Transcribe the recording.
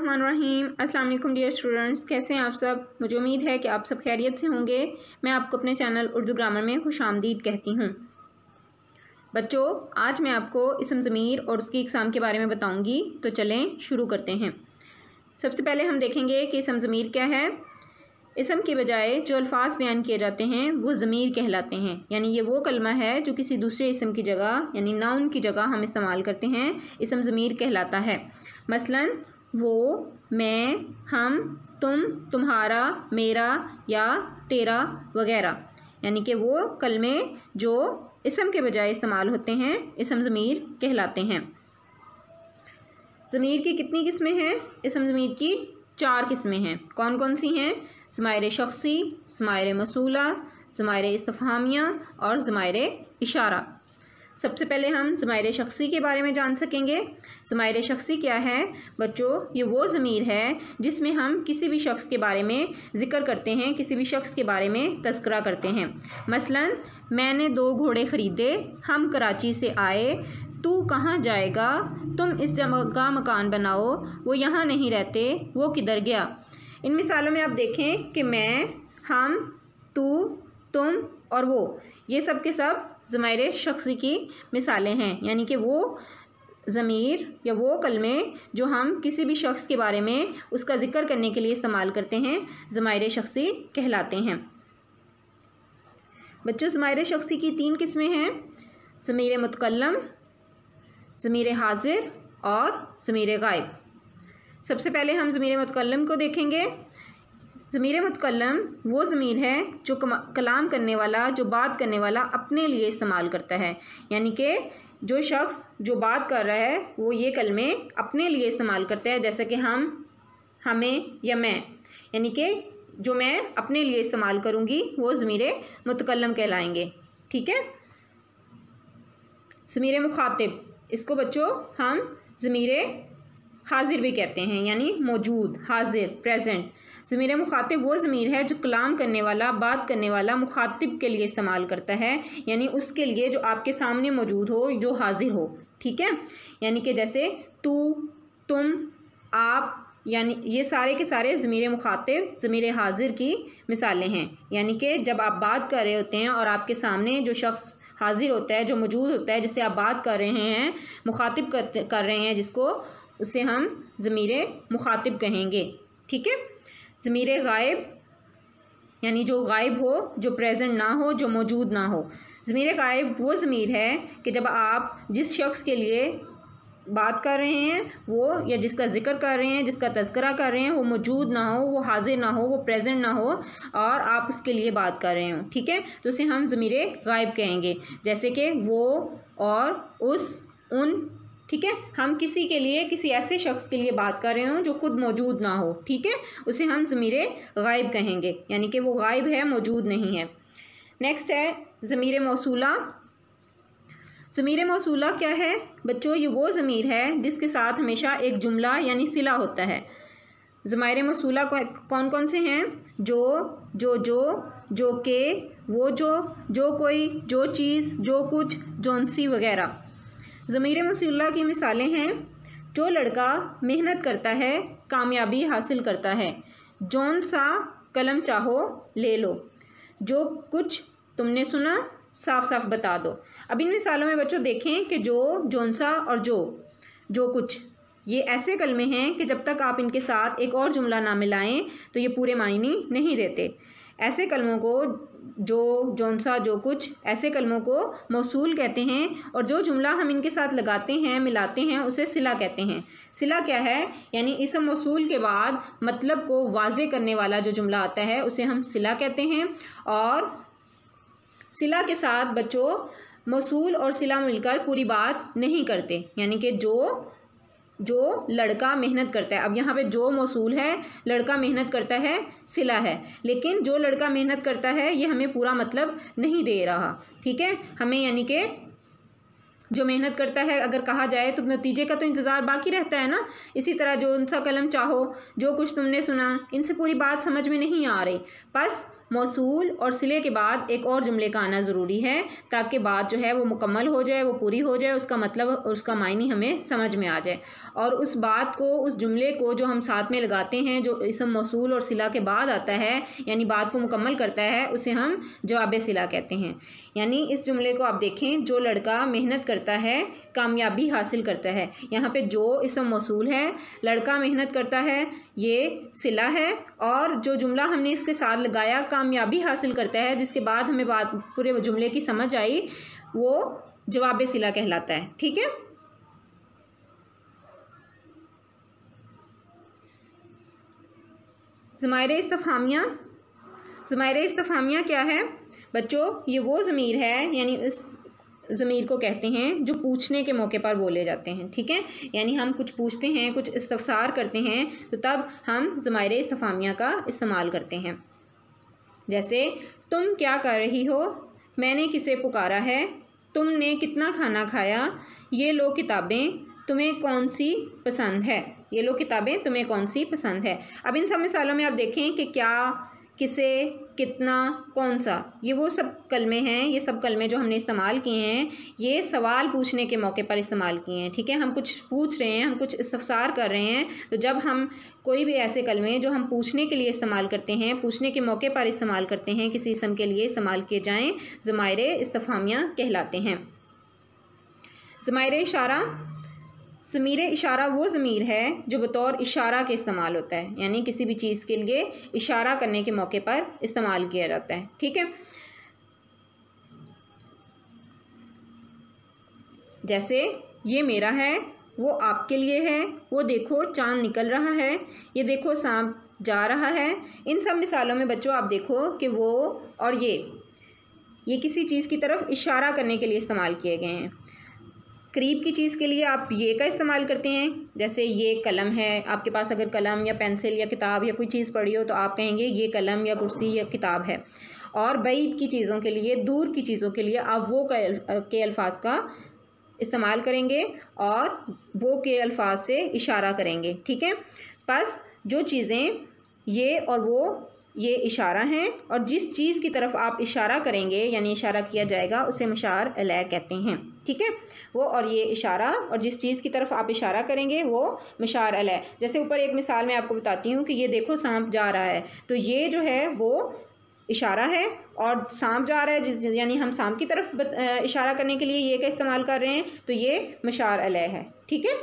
बिस्मिल्लाहिर्रहमानिर्रहीम। अस्सलाम वालेकुम डियर स्टूडेंट्स, कैसे हैं आप सब। मुझे उम्मीद है कि आप सब खैरियत से होंगे। मैं आपको अपने चैनल उर्दू ग्रामर में खुशामदीद कहती हूँ। बच्चों, आज मैं आपको इसम ज़मीर और उसकी इकसाम के बारे में बताऊँगी, तो चलें शुरू करते हैं। सबसे पहले हम देखेंगे कि इसम ज़मीर क्या है। इसम के बजाय जो अल्फाज बयान किए जाते हैं वो ज़मीर कहलाते हैं, यानी ये वो कलमा है जो किसी दूसरे इसम की जगह यानी नाउन की जगह हम इस्तेमाल करते हैं, इसम ज़मीर कहलाता है। मसलन वो, मैं, हम, तुम, तुम्हारा, मेरा या तेरा वगैरह, यानी कि वो कलमे जो इसम के बजाय इस्तेमाल होते हैं इसम ज़मीर कहलाते हैं। ज़मीर की कितनी किस्में हैं? इसम ज़मीर की 4 किस्में हैं। कौन कौन सी हैं? ज़माइर शख्सी, ज़माइर मसूला, ज़माइर इस्तिफ़हामिया और ज़माइर इशारा। सबसे पहले हम ज़माइर शख्सी के बारे में जान सकेंगे। ज़माइर शख्सी क्या है बच्चों? ये वो ज़मीर है जिसमें हम किसी भी शख्स के बारे में ज़िक्र करते हैं, किसी भी शख्स के बारे में तज़किरा करते हैं। मसलन, मैंने 2 घोड़े ख़रीदे, हम कराची से आए, तू कहाँ जाएगा, तुम इस जगह का मकान बनाओ, वो यहाँ नहीं रहते, वो किधर गया। इन मिसालों में आप देखें कि मैं, हम, तू, तुम और वो, ये सब के सब ज़माइर शख्सी की मिसालें हैं, यानी कि वो ज़मीर या वो कलमे जो हम किसी भी शख्स के बारे में उसका ज़िक्र करने के लिए इस्तेमाल करते हैं, ज़माइर शख्सी कहलाते हैं। बच्चों, ज़माइर शख्सी की 3 किस्में हैं। ज़मीर मुतकल्लम, ज़मीर हाजिर और ज़मीर गायब। सबसे पहले हम ज़मीर मुतकल्लम को देखेंगे। ज़मीर मुतकल्लम वो ज़मीर है जो कलाम करने वाला, जो बात करने वाला अपने लिए इस्तेमाल करता है, यानी कि जो शख्स जो बात कर रहा है वो ये कलमे अपने लिए इस्तेमाल करता है, जैसे कि हम, हमें या मैं, यानी कि जो मैं अपने लिए इस्तेमाल करूँगी वो ज़मीर मुतकल्लम कहलाएंगे। ठीक है। ज़मीर मुखातिब, इसको बच्चों हम ज़मीर हाजिर भी कहते हैं, यानी मौजूद, हाजिर, प्रेजेंट। ज़मीर मुखातिब वो ज़मीर है जो कलाम करने वाला, बात करने वाला मुखातिब के लिए इस्तेमाल करता है, यानी उसके लिए जो आपके सामने मौजूद हो, जो हाजिर हो। ठीक है। यानी कि जैसे तू, तुम, आप, यानी ये सारे के सारे ज़मीर मुखातिब, ज़मीर हाजिर की मिसालें हैं। यानी कि जब आप बात कर रहे होते हैं और आपके सामने जो शख्स हाजिर होता है, जो मौजूद होता है, जिससे आप बात कर रहे हैं, मुखातिब कर रहे हैं जिसको, उसे हम ज़मीर मुखातिब कहेंगे। ठीक है। ज़मीर गायब, यानी जो गायब हो, जो प्रेजेंट ना हो, जो मौजूद ना हो। ज़मीर गायब वो ज़मीर है कि जब आप जिस शख्स के लिए बात कर रहे हैं वो, या जिसका ज़िक्र कर रहे हैं, जिसका तज़किरा कर रहे हैं, वो मौजूद ना हो, वो हाजिर ना हो, वो प्रेजेंट ना हो और आप उसके लिए बात कर रहे हो। ठीक है। तो उसे हम ज़मीर गायब कहेंगे, जैसे कि वो और उस, उन। ठीक है। हम किसी के लिए, किसी ऐसे शख्स के लिए बात कर रहे हो जो खुद मौजूद ना हो, ठीक है, उसे हम ज़मीर गायब कहेंगे, यानी कि वो गायब है, मौजूद नहीं है। नेक्स्ट है ज़मीर मौसूला। ज़मीर मौसूला क्या है बच्चों? ये वो ज़मीर है जिसके साथ हमेशा एक जुमला यानी सिला होता है। ज़माइर मौसूला कौन कौन से हैं? जो के, वो जो कोई, जो चीज़, जो कुछ, जौनसी वगैरह। ज़मीर मौसूला की मिसालें हैं। जो लड़का मेहनत करता है कामयाबी हासिल करता है, जौन सा कलम चाहो ले लो, जो कुछ तुमने सुना साफ साफ बता दो। अब इन मिसालों में बच्चों देखें कि जो, जौन सा और जो कुछ, ये ऐसे कलमे हैं कि जब तक आप इनके साथ एक और जुमला ना मिलाएं तो ये पूरे मायने नहीं देते। ऐसे कलमों को, जो, जौन सा, जो कुछ, ऐसे कलमों को मौसूल कहते हैं, और जो जुमला हम इनके साथ लगाते हैं, मिलाते हैं, उसे सिला कहते हैं। सिला क्या है? यानी इसम मौसूल के बाद मतलब को वाज़े करने वाला जो जुमला आता है उसे हम सिला कहते हैं। और सिला के साथ बच्चों मौसूल और सिला मिलकर पूरी बात नहीं करते, यानी कि जो लड़का मेहनत करता है, अब यहाँ पे जो मौसूल है, लड़का मेहनत करता है सिला है, लेकिन जो लड़का मेहनत करता है ये हमें पूरा मतलब नहीं दे रहा। ठीक है। हमें यानी कि जो मेहनत करता है अगर कहा जाए तो नतीजे का तो इंतज़ार बाकी रहता है ना। इसी तरह जो उनसा कलम चाहो, जो कुछ तुमने सुना, इनसे पूरी बात समझ में नहीं आ रही, बस मौसूल और सिले के बाद एक और जुमले का आना ज़रूरी है ताकि बात जो है वो मुकम्मल हो जाए, वो पूरी हो जाए, उसका मतलब उसका मायने हमें समझ में आ जाए। और उस बात को, उस जुमले को जो हम साथ में लगाते हैं, जो इसम मौसूल और सिला के बाद आता है, यानी बात को मुकम्मल करता है, उसे हम जवाब सिला कहते हैं। यानी इस जुमले को आप देखें, जो लड़का मेहनत करता है कामयाबी हासिल करता है। यहाँ पे जो इसम मौसूल है, लड़का मेहनत करता है, ये सिला है, और जो जुमला हमने इसके साथ लगाया कामयाबी हासिल करता है, जिसके बाद हमें बात पूरे जुमले की समझ आई, वो जवाब सिला कहलाता है। ठीक है। ज़माइर इस्तिफ़हामिया। ज़माइर इस्तिफ़हामिया क्या है बच्चों? ये वो ज़मीर है, यानी इस ज़मीर को कहते हैं जो पूछने के मौके पर बोले जाते हैं। ठीक है। यानी हम कुछ पूछते हैं, कुछ इस्तफसार करते हैं, तो तब हम ज़माइर इस्तिफ़हामिया का इस्तेमाल करते हैं। जैसे तुम क्या कर रही हो, मैंने किसे पुकारा है, तुमने कितना खाना खाया, ये लो किताबें, तुम्हें कौन सी पसंद है, ये लो किताबें तुम्हें कौन सी पसंद है। अब इन सब मिसालों में आप देखें कि क्या, किसे, कितना, कौन सा, ये वो सब कलमे हैं। ये सब कलमे जो हमने इस्तेमाल किए हैं, ये सवाल पूछने के मौके पर इस्तेमाल किए हैं। ठीक है। हम कुछ पूछ रहे हैं, हम कुछ इस्तफसार कर रहे हैं, तो जब हम कोई भी ऐसे कलमे जो हम पूछने के लिए इस्तेमाल करते हैं, पूछने के मौके पर इस्तेमाल करते हैं, किसी इसम के लिए इस्तेमाल किए जाएँ, ज़माइर इस्तिफ़हामिया कहलाते हैं। ज़माइर इशारा। ज़मीर इशारा वो ज़मीर है जो बतौर इशारा के इस्तेमाल होता है, यानी किसी भी चीज़ के लिए इशारा करने के मौके पर इस्तेमाल किया जाता है। ठीक है। जैसे ये मेरा है, वो आपके लिए है, वो देखो चांद निकल रहा है, ये देखो सांप जा रहा है। इन सब मिसालों में बच्चों आप देखो कि वो और ये किसी चीज़ की तरफ इशारा करने के लिए इस्तेमाल किए गए हैं। करीब की चीज़ के लिए आप ये का इस्तेमाल करते हैं, जैसे ये कलम है, आपके पास अगर कलम या पेंसिल या किताब या कोई चीज़ पड़ी हो तो आप कहेंगे ये कलम या कुर्सी या किताब है। और बईद की चीज़ों के लिए, दूर की चीज़ों के लिए आप वो के अल्फाज का इस्तेमाल करेंगे और वो के अल्फाज से इशारा करेंगे। ठीक है। बस जो चीज़ें ये और वो, ये इशारा हैं, और जिस चीज़ की तरफ आप इशारा करेंगे यानी इशारा किया जाएगा उसे मुशार अलैह कहते हैं। ठीक है। वो और ये इशारा, और जिस चीज़ की तरफ आप इशारा करेंगे वो मुशार अलैह। जैसे ऊपर एक मिसाल मैं आपको बताती हूँ कि ये देखो सांप जा रहा है, तो ये जो है वो इशारा है, और सांप जा रहा है यानी हम सांप की तरफ इशारा करने के लिए ये का इस्तेमाल कर रहे हैं, तो ये मुशार अलैह है। ठीक है।